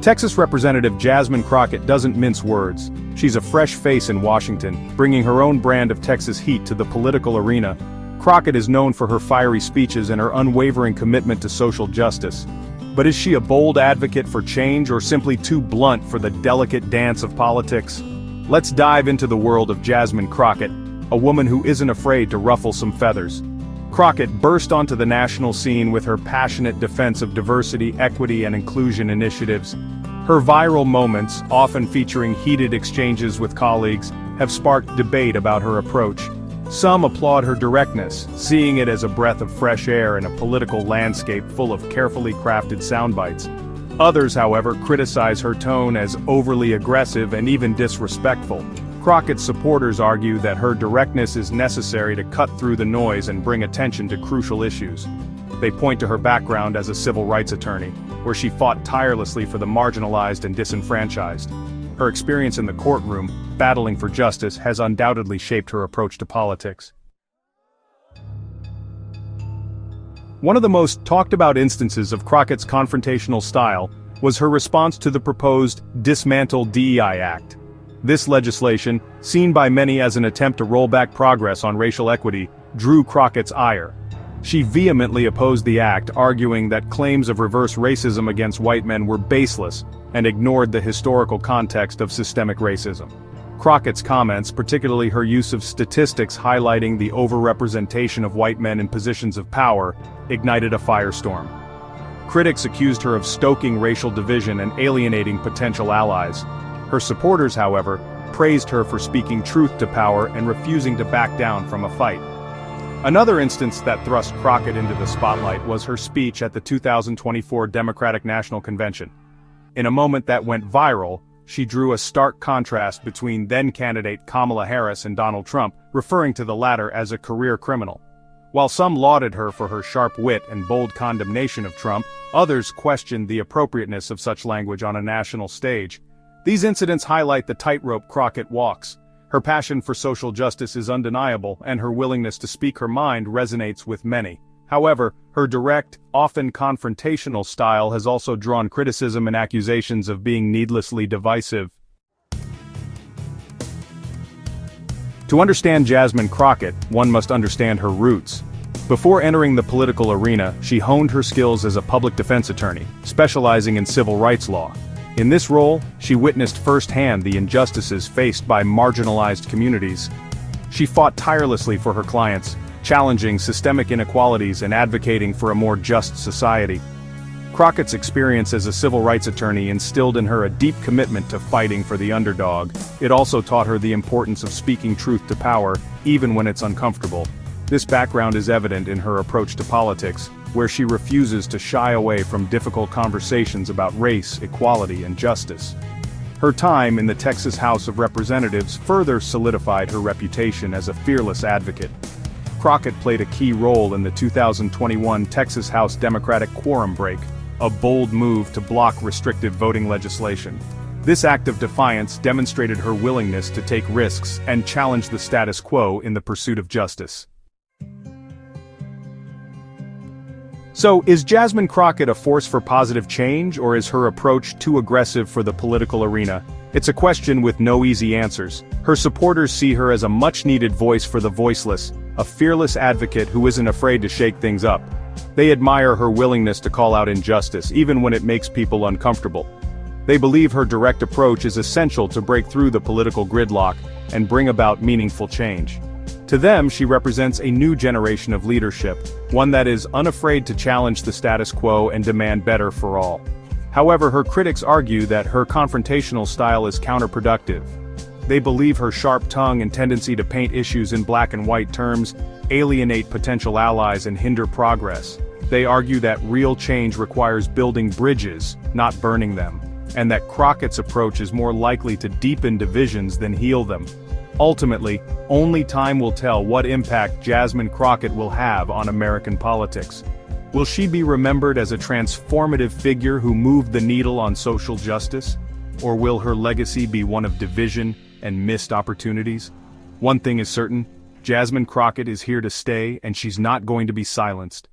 Texas Representative Jasmine Crockett doesn't mince words. She's a fresh face in Washington, bringing her own brand of Texas heat to the political arena. Crockett is known for her fiery speeches and her unwavering commitment to social justice. But is she a bold advocate for change or simply too blunt for the delicate dance of politics? Let's dive into the world of Jasmine Crockett, a woman who isn't afraid to ruffle some feathers. Crockett burst onto the national scene with her passionate defense of diversity, equity, and inclusion initiatives. Her viral moments, often featuring heated exchanges with colleagues, have sparked debate about her approach. Some applaud her directness, seeing it as a breath of fresh air in a political landscape full of carefully crafted soundbites. Others, however, criticize her tone as overly aggressive and even disrespectful. Crockett's supporters argue that her directness is necessary to cut through the noise and bring attention to crucial issues. They point to her background as a civil rights attorney, where she fought tirelessly for the marginalized and disenfranchised. Her experience in the courtroom, battling for justice, has undoubtedly shaped her approach to politics. One of the most talked-about instances of Crockett's confrontational style was her response to the proposed Dismantle DEI Act. This legislation, seen by many as an attempt to roll back progress on racial equity, drew Crockett's ire. She vehemently opposed the act, arguing that claims of reverse racism against white men were baseless and ignored the historical context of systemic racism. Crockett's comments, particularly her use of statistics highlighting the overrepresentation of white men in positions of power, ignited a firestorm. Critics accused her of stoking racial division and alienating potential allies. Her supporters, however, praised her for speaking truth to power and refusing to back down from a fight. Another instance that thrust Crockett into the spotlight was her speech at the 2024 Democratic National Convention. In a moment that went viral, she drew a stark contrast between then-candidate Kamala Harris and Donald Trump, referring to the latter as a career criminal. While some lauded her for her sharp wit and bold condemnation of Trump, others questioned the appropriateness of such language on a national stage. These incidents highlight the tightrope Crockett walks. Her passion for social justice is undeniable, and her willingness to speak her mind resonates with many. However, her direct, often confrontational style has also drawn criticism and accusations of being needlessly divisive. To understand Jasmine Crockett, one must understand her roots. Before entering the political arena, she honed her skills as a public defense attorney, specializing in civil rights law. In this role, she witnessed firsthand the injustices faced by marginalized communities. She fought tirelessly for her clients, challenging systemic inequalities and advocating for a more just society. Crockett's experience as a civil rights attorney instilled in her a deep commitment to fighting for the underdog. It also taught her the importance of speaking truth to power, even when it's uncomfortable. This background is evident in her approach to politics, where she refuses to shy away from difficult conversations about race, equality, and justice. Her time in the Texas House of Representatives further solidified her reputation as a fearless advocate. Crockett played a key role in the 2021 Texas House Democratic quorum break, a bold move to block restrictive voting legislation. This act of defiance demonstrated her willingness to take risks and challenge the status quo in the pursuit of justice. So, is Jasmine Crockett a force for positive change, or is her approach too aggressive for the political arena? It's a question with no easy answers. Her supporters see her as a much-needed voice for the voiceless, a fearless advocate who isn't afraid to shake things up. They admire her willingness to call out injustice, even when it makes people uncomfortable. They believe her direct approach is essential to break through the political gridlock and bring about meaningful change. To them, she represents a new generation of leadership, one that is unafraid to challenge the status quo and demand better for all. However, her critics argue that her confrontational style is counterproductive. They believe her sharp tongue and tendency to paint issues in black and white terms alienate potential allies and hinder progress. They argue that real change requires building bridges, not burning them, and that Crockett's approach is more likely to deepen divisions than heal them. Ultimately, only time will tell what impact Jasmine Crockett will have on American politics. Will she be remembered as a transformative figure who moved the needle on social justice? Or will her legacy be one of division and missed opportunities? One thing is certain, Jasmine Crockett is here to stay, and she's not going to be silenced.